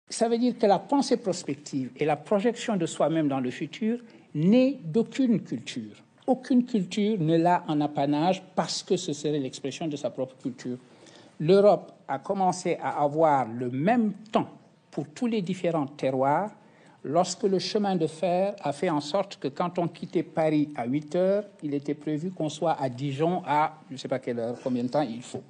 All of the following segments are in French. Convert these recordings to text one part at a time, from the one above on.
Ça veut dire que la pensée prospective et la projection de soi-même dans le futur n'est d'aucune culture. Aucune culture ne l'a en apanage parce que ce serait l'expression de sa propre culture. L'Europe a commencé à avoir le même temps pour tous les différents terroirs lorsque le chemin de fer a fait en sorte que quand on quittait Paris à 8 heures, il était prévu qu'on soit à Dijon à je ne sais pas quelle heure, combien de temps il faut.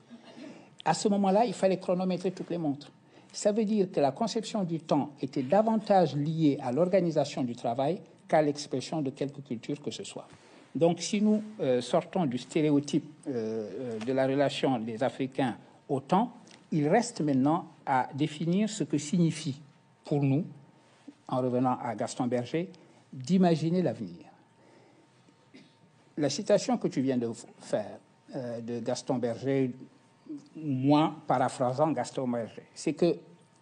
À ce moment-là, il fallait chronométrer toutes les montres. Ça veut dire que la conception du temps était davantage liée à l'organisation du travail qu'à l'expression de quelque culture que ce soit. Donc, si nous sortons du stéréotype de la relation des Africains au temps, il reste maintenant à définir ce que signifie pour nous, en revenant à Gaston Berger, d'imaginer l'avenir. La citation que tu viens de faire de Gaston Berger, moi, paraphrasant Gaston Berger, c'est que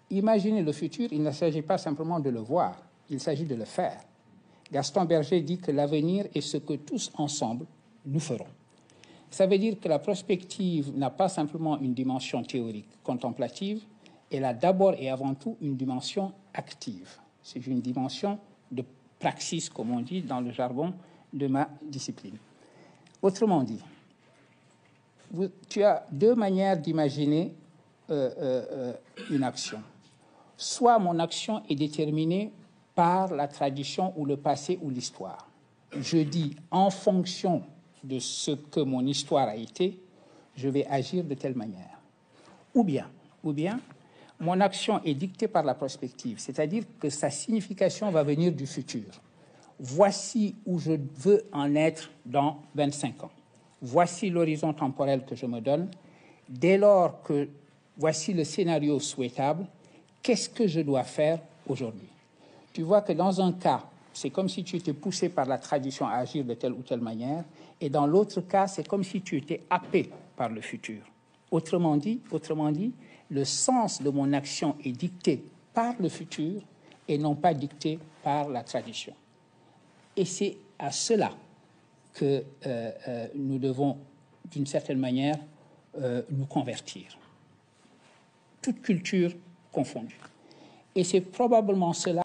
imaginer le futur, il ne s'agit pas simplement de le voir, il s'agit de le faire. Gaston Berger dit que l'avenir est ce que tous ensemble nous ferons. Ça veut dire que la prospective n'a pas simplement une dimension théorique, contemplative, elle a d'abord et avant tout une dimension active. C'est une dimension de praxis, comme on dit dans le jargon de ma discipline. Autrement dit, tu as deux manières d'imaginer une action. Soit mon action est déterminée par la tradition ou le passé ou l'histoire. Je dis, en fonction de ce que mon histoire a été, je vais agir de telle manière. Ou bien, mon action est dictée par la prospective, c'est-à-dire que sa signification va venir du futur. Voici où je veux en être dans 25 ans. Voici l'horizon temporel que je me donne. Dès lors que voici le scénario souhaitable, qu'est-ce que je dois faire aujourd'hui? Tu vois que dans un cas, c'est comme si tu étais poussé par la tradition à agir de telle ou telle manière, et dans l'autre cas, c'est comme si tu étais happé par le futur. Autrement dit, le sens de mon action est dicté par le futur et non pas dicté par la tradition. Et c'est à cela que nous devons, d'une certaine manière, nous convertir. Toute culture confondue. Et c'est probablement cela